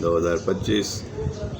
2025।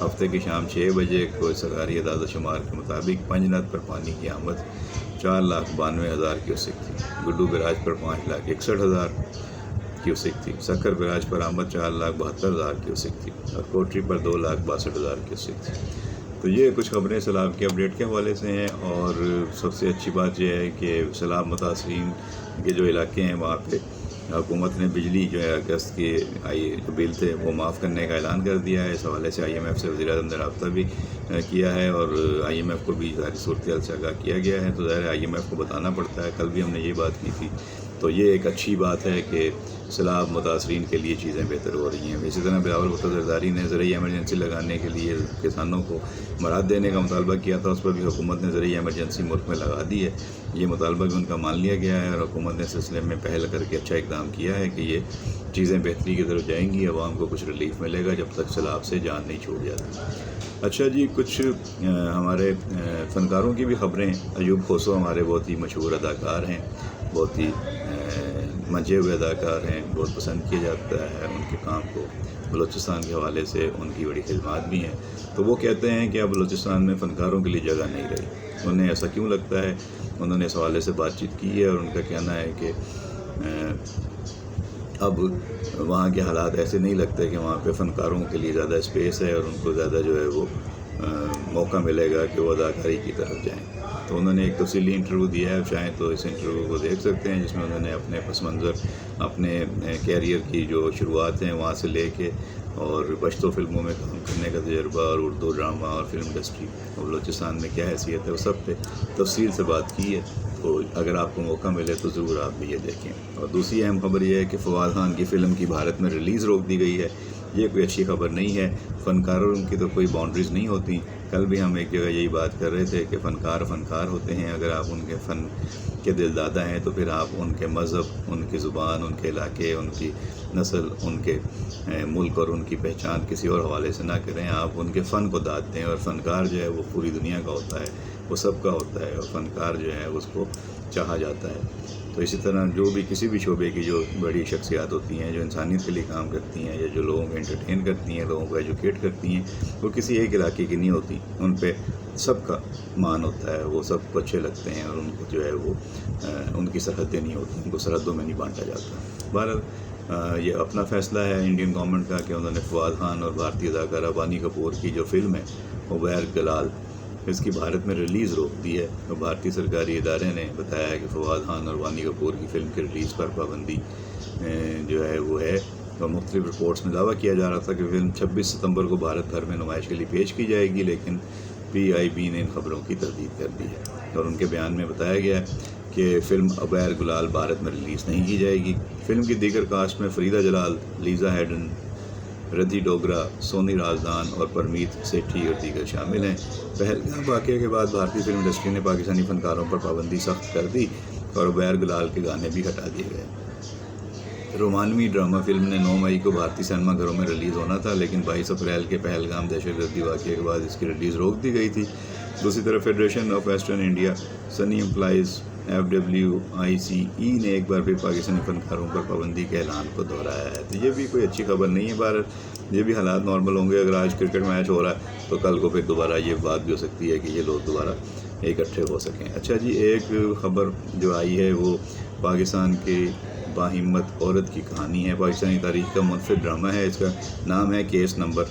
ہفتے کی شام 6 بجے کو سرکاری اعداد و شمار کے مطابق پنجنت پر پانی کی آمد 4,92,000 کیوسک تھی، گڈو بیراج پر 5,61,000 کیوسک تھی، سکھر بیراج پر آمد 4,72,000 کیوسک تھی اور کوٹری پر 2,62,000 کیوسک تھی۔ تو یہ کچھ خبریں سیلاب کے اپڈیٹ کے حوالے سے ہیں، اور سب سے اچھی بات یہ ہے کہ سیلاب متاثرین کے جو علاقے ہیں وہاں پہ حکومت نے بجلی جو ہے اگست کے جو بل تھے وہ معاف کرنے کا اعلان کر دیا ہے۔ اس حوالے سے IMF سے وزیر اعظم نے رابطہ بھی کیا ہے، اور IMF کو بھی ظاہری صورتحال سے آگاہ کیا گیا ہے، تو ظاہر IMF کو بتانا پڑتا ہے۔ کل بھی ہم نے یہ بات کی تھی، تو یہ ایک اچھی بات ہے کہ سیلاب متاثرین کے لیے چیزیں بہتر ہو رہی ہیں۔ اسی طرح بلاول بھٹو زرداری نے زرعی ایمرجنسی لگانے کے لیے کسانوں کو مراد دینے کا مطالبہ کیا تھا، اس پر بھی حکومت نے زرعی ایمرجنسی ملک میں لگا دی ہے۔ یہ مطالبہ بھی ان کا مان لیا گیا ہے، اور حکومت نے سلسلے میں پہل کر کے اچھا اقدام کیا ہے کہ یہ چیزیں بہتری کی طرف جائیں گی، عوام کو کچھ ریلیف ملے گا جب تک سیلاب سے جان نہیں چھوٹ جاتی۔ اچھا جی، کچھ ہمارے فنکاروں کی بھی خبریں۔ ایوب کھوسو ہمارے بہت ہی مشہور اداکار ہیں، بہت ہی منجے ہوئے اداکار ہیں، بہت پسند کیا جاتا ہے ان کے کام کو۔ بلوچستان کے حوالے سے ان کی بڑی خدمات بھی ہیں، تو وہ کہتے ہیں کہ اب بلوچستان میں فنکاروں کے لیے جگہ نہیں رہی۔ انہیں ایسا کیوں لگتا ہے؟ انہوں نے اس حوالے سے بات چیت کی ہے، اور ان کا کہنا ہے کہ اب وہاں کے حالات ایسے نہیں لگتے کہ وہاں پہ فنکاروں کے لیے زیادہ اسپیس ہے، اور ان کو زیادہ جو ہے وہ موقع ملے گا کہ وہ اداکاری کی طرف جائیں۔ تو انہوں نے ایک تفصیلی انٹرویو دیا ہے، چاہیں تو اس انٹرویو کو دیکھ سکتے ہیں، جس میں انہوں نے اپنے پس منظر، اپنے کیریئر کی جو شروعات ہیں وہاں سے لے کے، اور پشتو فلموں میں کام کرنے کا تجربہ، اور اردو ڈرامہ اور فلم انڈسٹری اور بلوچستان میں کیا حیثیت ہے، وہ سب پہ تفصیل سے بات کی ہے۔ تو اگر آپ کو موقع ملے تو ضرور آپ بھی یہ دیکھیں۔ اور دوسری اہم خبر یہ ہے کہ فواد خان کی فلم کی بھارت میں ریلیز روک دی گئی ہے۔ یہ کوئی اچھی خبر نہیں ہے۔ فنکاروں کی تو کوئی باؤنڈریز نہیں ہوتی۔ کل بھی ہم ایک جگہ یہی بات کر رہے تھے کہ فنکار ہوتے ہیں، اگر آپ ان کے فن کے دل دادا ہیں تو پھر آپ ان کے مذہب، ان کی زبان، ان کے علاقے، ان کی نسل، ان کے ملک اور ان کی پہچان کسی اور حوالے سے نہ کریں، آپ ان کے فن کو داد دیں۔ اور فنکار جو ہے وہ پوری دنیا کا ہوتا ہے، وہ سب کا ہوتا ہے، اور فنکار جو ہے اس کو چاہا جاتا ہے۔ تو اسی طرح جو بھی کسی بھی شعبے کی جو بڑی شخصیات ہوتی ہیں، جو انسانیت کے لیے کام کرتی ہیں، یا جو لوگوں کو انٹرٹین کرتی ہیں، لوگوں کو ایجوکیٹ کرتی ہیں، وہ کسی ایک علاقے کی نہیں ہوتی۔ ان پہ سب کا مان ہوتا ہے، وہ سب کو اچھے لگتے ہیں، اور ان کو جو ہے وہ ان کی سرحدیں نہیں ہوتی، ان کو سرحدوں میں نہیں بانٹا جاتا۔ بہرحال یہ اپنا فیصلہ ہے انڈین گورنمنٹ کا کہ انہوں نے فواد خان اور بھارتی اداکارہ بانی کپور کی جو فلم ہے عبیر گلال، اس کی بھارت میں ریلیز روک دی ہے۔ تو بھارتی سرکاری ادارے نے بتایا ہے کہ فواد خان اور بانی کپور کی فلم کی ریلیز پر پابندی جو ہے وہ ہے، اور مختلف رپورٹس میں دعویٰ کیا جا رہا تھا کہ فلم 26 ستمبر کو بھارت بھر میں نمائش کے لیے پیش کی جائے گی، لیکن PIB نے ان خبروں کی تردید کر دی ہے، اور ان کے بیان میں بتایا گیا ہے کہ فلم عبیر گلال بھارت میں ریلیز نہیں کی جائے گی۔ فلم کی دیگر کاسٹ میں فریدہ جلال، لیزا ہیڈن، ردھی ڈوگرا، سونی رازدان اور پرمیت سیٹھی اور دیگر شامل ہیں۔ پہلگام واقعے کے بعد بھارتی فلم انڈسٹری نے پاکستانی فنکاروں پر پابندی سخت کر دی، اور عبیر گلال کے گانے بھی ہٹا دیے گئے۔ رومانوی ڈرامہ فلم نے 9 مئی کو بھارتی سینما گھروں میں ریلیز ہونا تھا، لیکن 22 اپریل کے پہلگام دہشت گردی واقعے کے بعد اس کی ریلیز روک دی گئی تھی۔ دوسری طرف Federation of Western India Cine Employees FWICE نے ایک بار پھر پاکستانی فنکاروں پر پابندی کے اعلان کو دہرایا ہے۔ تو یہ بھی کوئی اچھی خبر نہیں ہے۔ بہرحال یہ بھی حالات نارمل ہوں گے۔ اگر آج کرکٹ میچ ہو رہا ہے تو کل کو پھر دوبارہ یہ بات بھی ہو سکتی ہے کہ یہ لوگ دوبارہ اکٹھے ہو سکیں۔ اچھا جی، ایک خبر جو آئی ہے وہ پاکستان کی باہمت عورت کی کہانی ہے۔ پاکستانی تاریخ کا منفرد ڈرامہ ہے، اس کا نام ہے کیس نمبر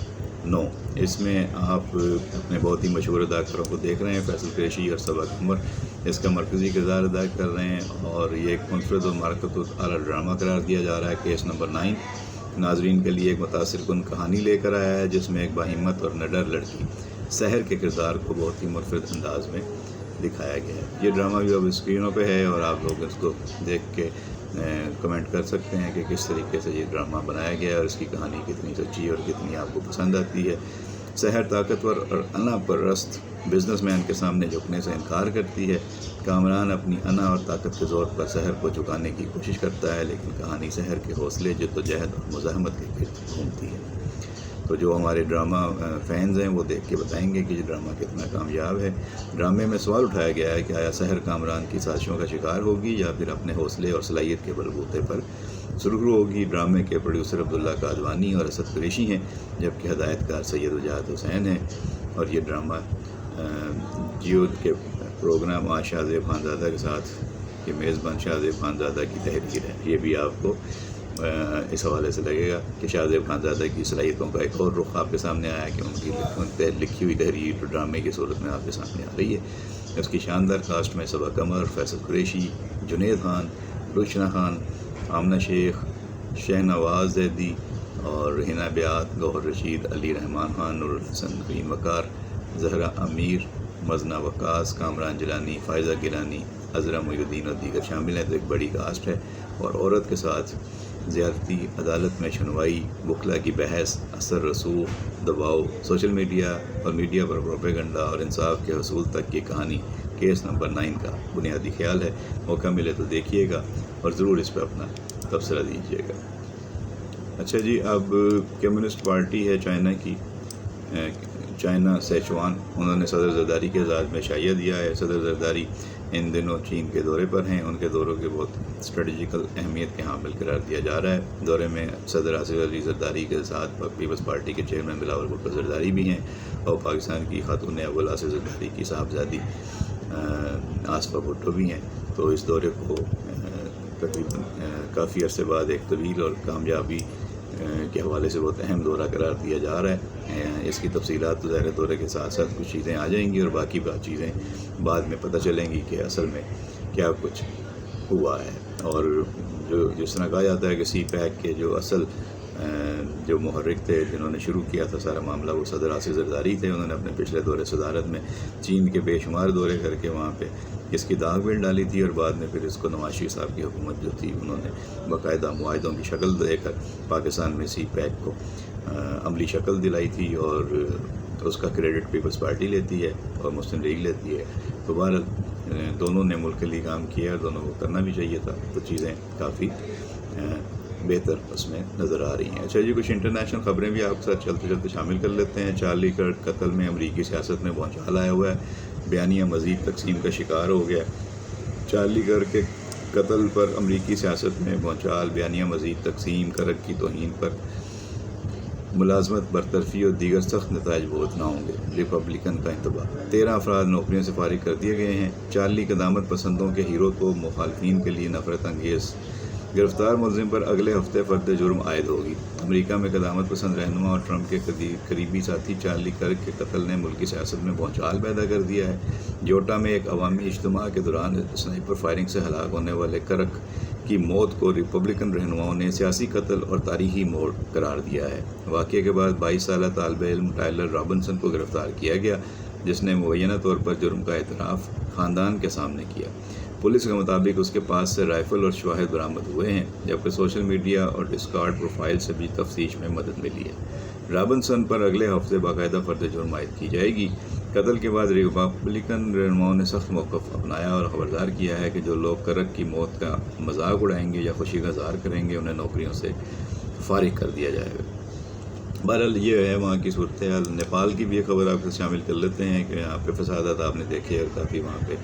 9۔ اس میں آپ اپنے بہت ہی مشہور اداکاروں کو دیکھ رہے ہیں، فیصل قریشی اور صبا قمر اس کا مرکزی کردار ادا کر رہے ہیں، اور یہ ایک منفرد اور مارکت اعلیٰ ڈرامہ قرار دیا جا رہا ہے۔ کیس نمبر 9 ناظرین کے لیے ایک متاثر کن کہانی لے کر آیا ہے، جس میں ایک باہمت اور نڈر لڑکی سحر کے کردار کو بہت ہی منفرد انداز میں دکھایا گیا ہے۔ یہ ڈرامہ بھی اب اسکرینوں پہ ہے، اور آپ لوگ اس کو دیکھ کے کمنٹ کر سکتے ہیں کہ کس طریقے سے یہ ڈرامہ بنایا گیا ہے، اور اس کی کہانی کتنی سچی اور کتنی آپ کو پسند آتی ہے۔ سحر طاقتور اور انا پرست بزنس مین کے سامنے جھکنے سے انکار کرتی ہے۔ کامران اپنی انا اور طاقت کے زور پر سحر کو جھکانے کی کوشش کرتا ہے، لیکن کہانی سحر کے حوصلے، جدوجہد اور مزاحمت کے گرد گھومتی ہے۔ تو جو ہمارے ڈرامہ فینز ہیں وہ دیکھ کے بتائیں گے کہ یہ ڈرامہ کتنا کامیاب ہے۔ ڈرامے میں سوال اٹھایا گیا ہے کہ آیا سحر کامران کی سازشوں کا شکار ہوگی، یا پھر اپنے حوصلے اور صلاحیت کے بلبوتے پر سرخرو ہوگی ڈرامے کے پروڈیوسر عبداللہ قادوانی اور اسد قریشی ہیں، جبکہ ہدایت کار سید وجاہت حسین ہیں، اور یہ ڈرامہ جیو کے پروگرام آج شاہ زیب خانزادہ کے ساتھ یہ میزبان شاہ زیب خانزادہ کی تحریر ہے۔ یہ بھی آپ کو اس حوالے سے لگے گا کہ شاہ زیب خانزادہ کی صلاحیتوں کا ایک اور رخ آپ کے سامنے آیا کہ ان کی لکھی ہوئی تحریر ڈرامے کی صورت میں آپ کے سامنے آ رہی ہے۔ اس کی شاندار کاسٹ میں صبا قمر، فیصل قریشی، جنید خان، روشنا خان، آمنہ شیخ، شہنواز زیدی اور حنا بیات، گوہر رشید، علی رحمان خان، نور الحسن، نوین وقار، زہرا امیر، مزنہ وقاص، کامران جیلانی، فائزہ گیلانی، عذرا محی الدین اور دیگر شامل ہیں۔ تو ایک بڑی کاسٹ ہے، اور عورت کے ساتھ زیادتی، عدالت میں شنوائی، بخلا کی بحث، اثر رسوخ، دباؤ، سوشل میڈیا اور میڈیا پر پروپیگنڈا اور انصاف کے حصول تک کی کہانی کیس نمبر 9 کا بنیادی خیال ہے۔ موقع ملے تو دیکھیے گا اور ضرور اس پہ اپنا تبصرہ دیجیے گا۔ اچھا جی، اب کمیونسٹ پارٹی ہے چائنا کی، چائنا سیچوان، انہوں نے صدر زرداری کے اعزاز میں شائعہ دیا ہے۔ صدر زرداری ان دنوں چین کے دورے پر ہیں، ان کے دوروں کے بہت اسٹریٹجیکل اہمیت کے حامل قرار دیا جا رہا ہے۔ دورے میں صدر آصف علی زرداری کے ساتھ پیپلز پارٹی کے چیئرمین بلاول بھٹو زرداری بھی ہیں، اور پاکستان کی خاتون اول آصف زرداری کی صاحبزادی آصفہ بھٹو بھی ہیں۔ تو اس دورے کو تقریباً کافی عرصے بعد ایک طویل اور کامیابی کے حوالے سے بہت اہم دورہ قرار دیا جا رہا ہے۔ اس کی تفصیلات تو ظاہر دورے کے ساتھ ساتھ کچھ چیزیں آ جائیں گی، اور باقی چیزیں بعد میں پتہ چلیں گی کہ اصل میں کیا کچھ ہوا ہے۔ اور جو جس طرح کہا جاتا ہے کہ سی پیک کے جو اصل جو محرک تھے، جنہوں نے شروع کیا تھا سارا معاملہ، وہ صدر آصف زرداری تھے۔ انہوں نے اپنے پچھلے دورے صدارت میں چین کے بے شمار دورے کر کے وہاں پہ اس کی داغ بیل ڈالی تھی، اور بعد میں پھر اس کو نواز شریف صاحب کی حکومت جو تھی، انہوں نے باقاعدہ معاہدوں کی شکل دے کر پاکستان میں سی پیک کو عملی شکل دلائی تھی، اور اس کا کریڈٹ پیپلز پارٹی لیتی ہے اور مسلم لیگ لیتی ہے۔ تو بہرحال دونوں نے ملک کے لیے کام کیا، اور دونوں کو کرنا بھی چاہیے تھا۔ تو چیزیں کافی بہتر اس میں نظر آ رہی ہیں۔ اچھا جی، کچھ انٹرنیشنل خبریں بھی آپ کے ساتھ چلتے چلتے شامل کر لیتے ہیں۔ چارلی کرک قتل میں امریکی سیاست میں بھونچال آیا ہوا ہے، بیانیہ مزید تقسیم کا شکار ہو گیا۔ چارلی کرک کے قتل پر امریکی سیاست میں بھونچال، بیانیہ مزید تقسیم، کرک کی توہین پر ملازمت برطرفی اور دیگر سخت نتائج بہت نہ ہوں گے، ریپبلکن کا انتباہ۔ 13 افراد نوکریوں سے فارغ کر دیے گئے ہیں۔ چارلی قدامت پسندوں کے ہیرو کو مخالفین کے لیے نفرت انگیز، گرفتار ملزم پر اگلے ہفتے فرد جرم عائد ہوگی۔ امریکہ میں قدامت پسند رہنما اور ٹرمپ کے قریبی ساتھی چارلی کرک کے قتل نے ملکی سیاست میں بھونچال پیدا کر دیا ہے۔ جوٹا میں ایک عوامی اجتماع کے دوران اسنائپر فائرنگ سے ہلاک ہونے والے کرک کی موت کو ریپبلکن رہنماؤں نے سیاسی قتل اور تاریخی موڑ قرار دیا ہے۔ واقعے کے بعد 22 سالہ طالب علم ٹائلر رابنسن کو گرفتار کیا گیا، جس نے مبینہ طور پر جرم کا اعتراف خاندان کے سامنے کیا۔ پولیس کے مطابق اس کے پاس سے رائفل اور شواہد برآمد ہوئے ہیں، جبکہ سوشل میڈیا اور ڈسکارڈ پروفائل سے بھی تفتیش میں مدد ملی ہے۔ رابنسن پر اگلے ہفتے باقاعدہ فرد جرم عائد کی جائے گی۔ قتل کے بعد ریپبلکن رہنماؤں نے سخت موقف اپنایا اور خبردار کیا ہے کہ جو لوگ کرک کی موت کا مذاق اڑائیں گے یا خوشی کا اظہار کریں گے، انہیں نوکریوں سے فارغ کر دیا جائے گا۔ بہرحال یہ ہے وہاں کی صورتحال۔ نیپال کی بھی ایک خبر آپ کو شامل کر لیتے ہیں کہ یہاں پہ فسادات آپ نے دیکھے اور کافی وہاں پہ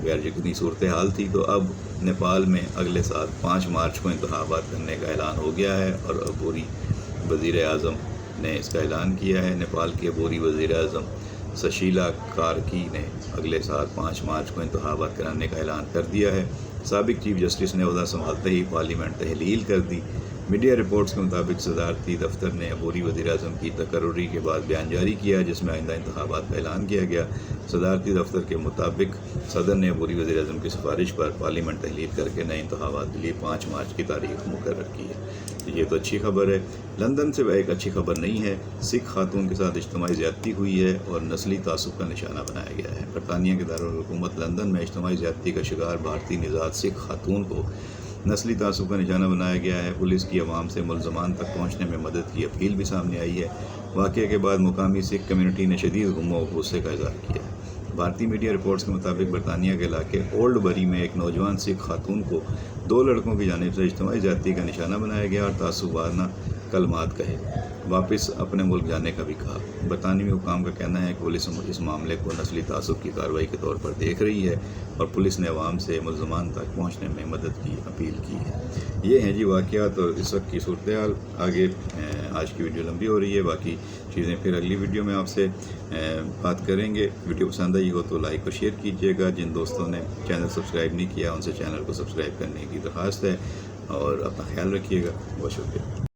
غیر یقینی صورتحال تھی۔ تو اب نیپال میں اگلے سال 5 مارچ کو انتخابات کرنے کا اعلان ہو گیا ہے، اور عبوری وزیر اعظم نے اس کا اعلان کیا ہے۔ نیپال کے عبوری وزیر اعظم سشیلا کارکی نے اگلے سال 5 مارچ کو انتخابات کرانے کا اعلان کر دیا ہے۔ سابق چیف جسٹس نے عہدہ سنبھالتے ہی پارلیمنٹ تحلیل کر دی۔ میڈیا رپورٹس کے مطابق صدارتی دفتر نے عبوری وزیر اعظم کی تقرری کے بعد بیان جاری کیا، جس میں آئندہ انتخابات کا اعلان کیا گیا۔ صدارتی دفتر کے مطابق صدر نے عبوری وزیر اعظم کی سفارش پر پارلیمنٹ تحلیل کر کے نئے انتخابات کے لیے 5 مارچ کی تاریخ مقرر کی ہے۔ یہ تو اچھی خبر ہے۔ لندن سے ایک اچھی خبر نہیں ہے۔ سکھ خاتون کے ساتھ اجتماعی زیادتی ہوئی ہے اور نسلی تعصب کا نشانہ بنایا گیا ہے۔ برطانیہ کے دارالحکومت لندن میں اجتماعی زیادتی کا شکار بھارتی نژاد سکھ خاتون کو نسلی تعصب کا نشانہ بنایا گیا ہے۔ پولیس کی عوام سے ملزمان تک پہنچنے میں مدد کی اپیل بھی سامنے آئی ہے۔ واقعے کے بعد مقامی سکھ کمیونٹی نے شدید غم و غصے کا اظہار کیا ہے۔ بھارتی میڈیا رپورٹس کے مطابق برطانیہ کے علاقے اولڈ بری میں ایک نوجوان سکھ خاتون کو 2 لڑکوں کی جانب سے اجتماعی زیادتی کا نشانہ بنایا گیا اور تعصبانہ کلمات کہے، واپس اپنے ملک جانے کا بھی کہا۔ برطانوی حکام کا کہنا ہے کہ پولیس اس معاملے کو نسلی تعصب کی کارروائی کے طور پر دیکھ رہی ہے اور پولیس نے عوام سے ملزمان تک پہنچنے میں مدد کی اپیل کی ہے۔ یہ ہیں جی واقعات اور اس وقت کی صورتحال۔ آگے آج کی ویڈیو لمبی ہو رہی ہے، باقی چیزیں پھر اگلی ویڈیو میں آپ سے بات کریں گے۔ ویڈیو پسند آئی ہو تو لائک اور شیئر کیجیے گا۔ جن دوستوں نے چینل سبسکرائب نہیں کیا ان سے چینل کو سبسکرائب کرنے کی درخواست ہے، اور اپنا خیال رکھیے گا۔ بہت شکریہ۔